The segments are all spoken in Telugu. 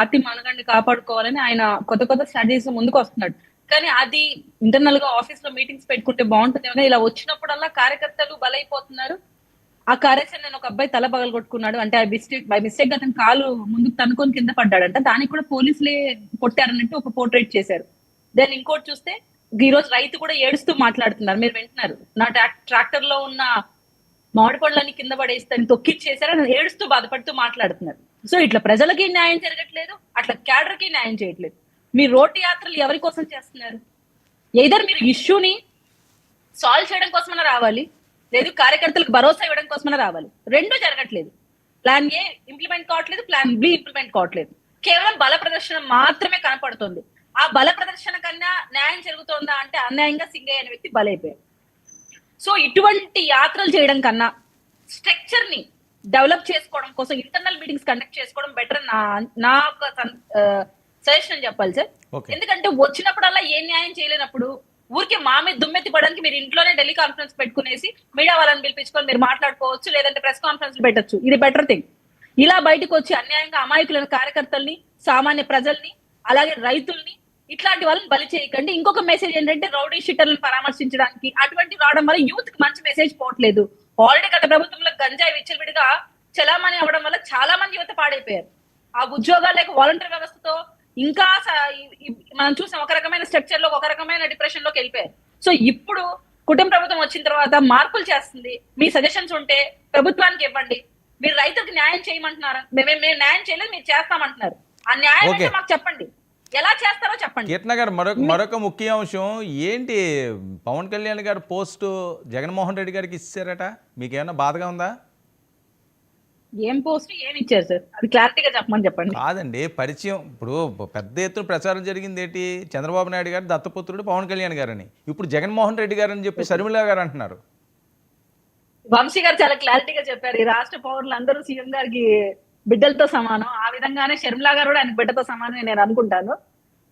పార్టీ మనగండి కాపాడుకోవాలని ఆయన కొత్త కొత్త స్ట్రాటజీస్ ముందుకు వస్తున్నాడు. కానీ అది ఇంటర్నల్ గా ఆఫీస్ లో మీటింగ్స్ పెట్టుకుంటే బాగుంటుంది. ఇలా వచ్చినప్పుడల్లా కార్యకర్తలు బలైపోతున్నారు. ఆ కార్యాచరణ నేను ఒక అబ్బాయి తల పగలగొట్టుకున్నాడు అంటే బై మిస్టేక్ అతను కాలు ముందుకు తనుకొని కింద పడ్డాడంట. దానికి కూడా పోలీసులే కొట్టారన్నట్టు ఒక పోర్ట్రేట్ చేశారు. దెన్ ఇంకోటి చూస్తే ఈ రోజు రైతు కూడా ఏడుస్తూ మాట్లాడుతున్నారు. మీరు వింటున్నారు, నా ట్రాక్టర్ లో ఉన్న మామిడి పళ్ళని కింద పడేస్తాను తొక్కిచ్చేసారు అని ఏడుస్తూ బాధపడుతూ మాట్లాడుతున్నారు. సో ఇట్లా ప్రజలకి న్యాయం జరగట్లేదు, అట్లా క్యాడర్ కి న్యాయం చేయట్లేదు. మీ రోడ్డు యాత్రలు ఎవరి కోసం చేస్తున్నారు? ఏదర్ మీరు ఇష్యూని సాల్వ్ చేయడం కోసమైనా రావాలి, లేదు కార్యకర్తలకు భరోసా ఇవ్వడం కోసమైనా రావాలి. రెండూ జరగట్లేదు. ప్లాన్ ఏ ఇంప్లిమెంట్ కావట్లేదు, ప్లాన్ బి ఇంప్లిమెంట్ కావట్లేదు. కేవలం బల ప్రదర్శన మాత్రమే కనపడుతుంది. ఆ బల ప్రదర్శన కన్నా న్యాయం జరుగుతోందా అంటే అన్యాయంగా సింగయ్య అనే వ్యక్తి బలైపోయాడు. సో ఇటువంటి యాత్రలు చేయడం కన్నా స్ట్రక్చర్ ని డెవలప్ చేసుకోవడం కోసం ఇంటర్నల్ మీటింగ్స్ కండక్ట్ చేసుకోవడం బెటర్ నా సజెషన్ చెప్పాలి సార్. ఎందుకంటే వచ్చినప్పుడల్లా ఏ న్యాయం చేయలేనప్పుడు ఊరికి మా మీద దుమ్మెత్తి పడడానికి మీరు ఇంట్లోనే ఢిల్లీ కాన్ఫరెన్స్ పెట్టుకునేసి మీడియా వాళ్ళని పిలిపించుకొని మీరు మాట్లాడుకోవచ్చు, లేదంటే ప్రెస్ కాన్ఫరెన్స్ పెట్టచ్చు. ఇది బెటర్ థింగ్. ఇలా బయటకు వచ్చి అన్యాయంగా అమాయకులైన కార్యకర్తల్ని, సామాన్య ప్రజల్ని, అలాగే రైతుల్ని, ఇట్లాంటి వాళ్ళని బలి చేయకండి. ఇంకొక మెసేజ్ ఏంటంటే రౌడీ షీటర్లను పరామర్శించడానికి అటువంటి రావడం వల్ల యూత్ కి మంచి మెసేజ్ పోవట్లేదు. ఆల్రెడీ గత ప్రభుత్వంలో గంజాయి విచ్చలవిడిగా చలామణి అవ్వడం వల్ల చాలా మంది యువత పాడైపోయారు. ఆ ఉద్యోగాలు లేక వాలంటీర్ వ్యవస్థతో ఇంకా మనం చూసాం ఒక రకమైన స్ట్రక్చర్ లో ఒక రకమైన డిప్రెషన్ లోకి వెళ్ళిపోయారు. సో ఇప్పుడు కుటుంబ ప్రభుత్వం వచ్చిన తర్వాత మార్పులు చేస్తుంది. మీ సజెషన్స్ ఉంటే ప్రభుత్వానికి ఇవ్వండి. మీరు రైతులకు న్యాయం చేయమంటున్నారు, మేము న్యాయం చేయలేదు, మీరు చేస్తామంటున్నారు. ఆ న్యాయం అంటే మాకు చెప్పండి, ఎలా చేస్తారో చెప్పండి. కీర్తన గారు, మరొక ముఖ్య అంశం ఏంటి, పవన్ కళ్యాణ్ గారు పోస్ట్ జగన్మోహన్ రెడ్డి గారికి ఇచ్చారట, మీకేమన్నా బాధగా ఉందా? ఏం పోస్ట్ ఏమి ఇచ్చారు సార్, అది క్లారిటీగా చెప్పమని చెప్పండి. కాదండి, పరిచయం ఇప్పుడు పెద్ద ఎత్తున ప్రచారం జరిగింది ఏంటి, చంద్రబాబు నాయుడు గారు దత్తపుత్రుడు పవన్ కళ్యాణ్ గారని, ఇప్పుడు జగన్మోహన్ రెడ్డి గారు అని చెప్పి శర్మిల గారు అంటున్నారు. వంశీ గారు చాలా క్లారిటీగా చెప్పారు, ఈ రాష్ట్ర పౌరులందరూ సీఎం గారికి బిడ్డలతో సమానం. ఆ విధంగానే షర్మిలా గారు కూడా ఆయన బిడ్డతో సమానం నేను అనుకుంటాను.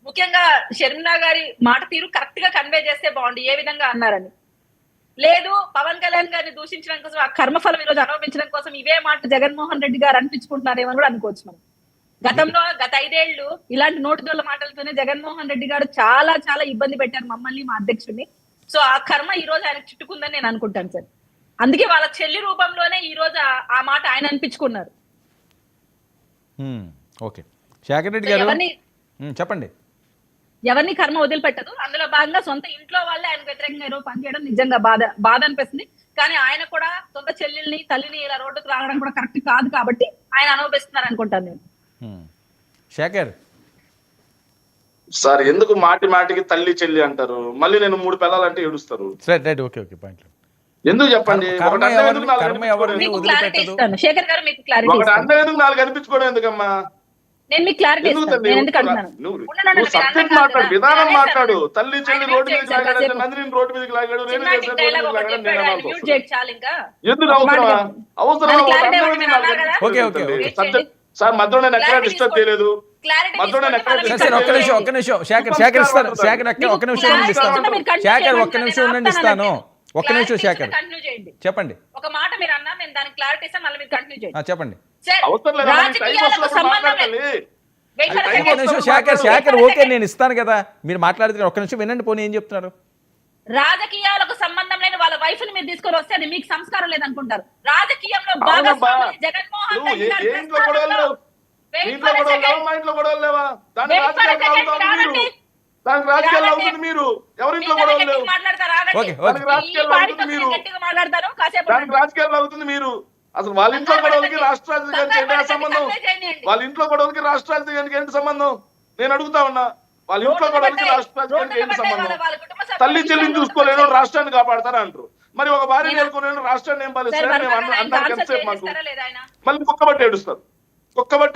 ముఖ్యంగా షర్మిలా గారి మాట తీరు కరెక్ట్ గా కన్వే చేస్తే బాగుంది ఏ విధంగా అన్నారని. లేదు పవన్ కళ్యాణ్ గారిని దూషించడం కోసం, ఆ కర్మఫలం ఈరోజు అనుభవించడం కోసం ఇవే మాట జగన్మోహన్ రెడ్డి గారు అనిపించుకుంటున్నారేమో కూడా అనుకోవచ్చు మనం. గతంలో గత 5 ఏళ్లు ఇలాంటి నోటిదోళ్ళ మాటలతోనే జగన్మోహన్ రెడ్డి గారు చాలా చాలా ఇబ్బంది పెట్టారు మమ్మల్ని, మా అధ్యక్షుడిని. సో ఆ కర్మ ఈ రోజు ఆయనకు చుట్టుకుందని నేను అనుకుంటాను సార్. అందుకే వాళ్ళ చెల్లి రూపంలోనే ఈ రోజు ఆ మాట ఆయన అనిపించుకున్నారు. ఓకే, శేఖర్ రెడ్డి గారు చెప్పండి. ఎవరిని కర్మ వదిలిపెట్టదు. అందులో భాగంగా సొంత ఇంట్లో వాళ్ళే ఆయన వ్యతిరేకంగా ఈరోజు పనిచేయడం నిజంగా బాధ అనిపిస్తుంది. కానీ ఆయన కూడా సొంత చెల్లెల్ని, తల్లిని ఇలా రోడ్డుకు రావడం కూడా కరెక్ట్ కాదు కాబట్టి ఆయన అనుభవిస్తున్నారు అనుకుంటాను నేను. శేఖర్ సార్, ఎందుకు మాటికి తల్లి చెల్లి అంటారు? మళ్ళీ నేను 3 పిల్లలంటే ఏడుస్తారు. ఎందుకు చెప్పండి? శేఖర్ గారు మీకు క్లారిటీ ఎందుకు 4 అనిపించుకోవడం ఎందుకమ్మా? నేను మీకు క్లారిటీ విధానం మాట్లాడు. తల్లి చెల్లి రోడ్డు మీదకి లాగాడు, నందిని రోడ్డు మీదకి లాగాడు, ఎందుకు అవసరం? సార్ మధ్యలో నేను ఎక్కడ డిస్టర్బ్ చేయలేదు. ఒక్క నిమిషం శేఖర్ చెప్పండి. ఒక మాట మీరు అన్నా, నేను దానికి క్లారిటీ ఇస్తాను, మళ్ళీ మీరు కంటిన్యూ చేయండి. చెప్పండి. శేఖర్ ఓకే, నేను ఇస్తాను కదా, మీరు మాట్లాడితే ఒక్క నిమిషం వినండి. పోనీ ఏం చెప్తున్నారు? రాజకీయాలకు సంబంధం లేని వాళ్ళ వైఫ్ ని మీరు తీసుకొని వస్తే అది మీకు సంస్కారం లేదనుకుంటారు. రాజకీయంలో భాగస్వామి జగన్మోహన్ రెడ్డి గారు రాజకీయాలు అవుతుంది. మీరు ఎవరింట్లో గొడవలు లేవు, మాట్లాడతారు కాసేపు. రాజకీయాలు అవుతుంది మీరు. అసలు వాళ్ళ ఇంట్లో గొడవలకి రాష్ట్ర రాజకీయానికి సంబంధం? వాళ్ళ ఇంట్లో గొడవలకి రాష్ట్ర రాజకీయానికి ఏంటి సంబంధం? నేను అడుగుతా ఉన్నా. వాళ్ళ ఇంట్లో గొడవలకి రాష్ట్ర రాజకీయానికి ఏంటి సంబంధం? తల్లి చెల్లిని చూసుకోలేను, రాష్ట్రాన్ని కాపాడతారా అంటారు. మరి ఒక భార్య నేర్చుకోలేను, రాష్ట్రాన్ని ఏం పాలిస్తారు? అన్నానికి ఎంతసేపు మాకు మళ్ళీ కుక్కబట్టి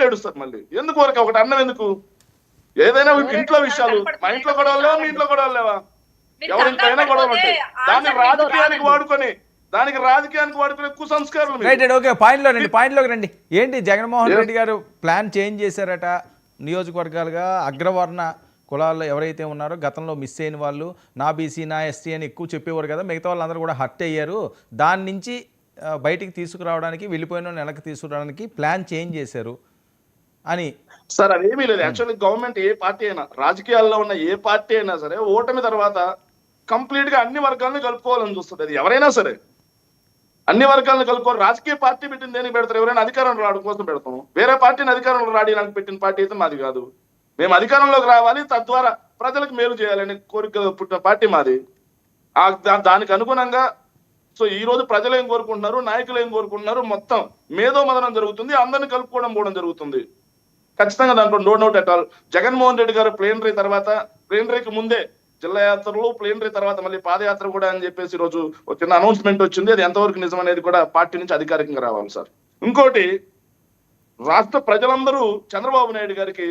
ఏడుస్తారు మళ్ళీ. ఎందుకు వరకు ఒకటి అన్నం ఎందుకు? ఏదైనా ఇంట్లో విషయాలు, మా ఇంట్లో గొడవలు లేవా, మీ ఇంట్లో గొడవలు లేవా? ఎవరింట్లో అయినా గొడవలు ఉంటాయి. దానికి రాజకీయానికి వాడుకునే కుసంస్కారం. పాయింట్ లోకి రండి. ఏంటి జగన్మోహన్ రెడ్డి గారు ప్లాన్ చేంజ్ చేశారట, నియోజకవర్గాలుగా అగ్రవర్ణ కులాల్లో ఎవరైతే ఉన్నారో గతంలో మిస్ అయిన వాళ్ళు, నా బీసీ నా ఎస్టీ అని ఎక్కువ చెప్పేవారు కదా, మిగతా వాళ్ళందరూ కూడా హర్ట్ అయ్యారు. దాని నుంచి బయటికి తీసుకురావడానికి, వెళ్ళిపోయిన నెలకు తీసుకురావడానికి ప్లాన్ చేంజ్ చేశారు. అని. సార్ అదేమీ లేదు. యాక్చువల్లీ గవర్నమెంట్ ఏ పార్టీ అయినా, రాజకీయాల్లో ఉన్న ఏ పార్టీ అయినా సరే ఓటమి తర్వాత కంప్లీట్ గా అన్ని వర్గాలను కలుపుకోవాలని చూస్తుంది. అది ఎవరైనా సరే అన్ని వర్గాలను కలుపుకోవాలి. రాజకీయ పార్టీ పెట్టింది దేనికి పెడతారు? ఎవరైనా అధికారంలో రావడం కోసం పెడతాం. వేరే పార్టీని అధికారంలో రావడానికి పెట్టిన పార్టీ అయితే మాది కాదు. మేము అధికారంలోకి రావాలి, తద్వారా ప్రజలకు మేలు చేయాలనే కోరిక పుట్టిన పార్టీ మాది. దానికి అనుగుణంగా సో ఈ రోజు ప్రజలు ఏం కోరుకుంటున్నారు, నాయకులు ఏం కోరుకుంటున్నారు, మొత్తం మేధో మదనం జరుగుతుంది, అందరిని కలుపుకోవడం కూడా జరుగుతుంది. ఖచ్చితంగా దాంట్లో no doubt at all. Jaganmohan Reddy గారు ప్లేనరీ తర్వాత, ప్లేనరీకి ముందే జిల్లా యాత్రలు, ప్లేనరీ తర్వాత మళ్ళీ పాదయాత్ర కూడా అని చెప్పేసి ఈ రోజు ఒక చిన్న అనౌన్స్మెంట్ వచ్చింది. అది ఎంతవరకు నిజం అనేది కూడా పార్టీ నుంచి అధికారికంగా రావాలి సార్. ఇంకోటి, రాష్ట్ర ప్రజలందరూ చంద్రబాబు నాయుడు గారికి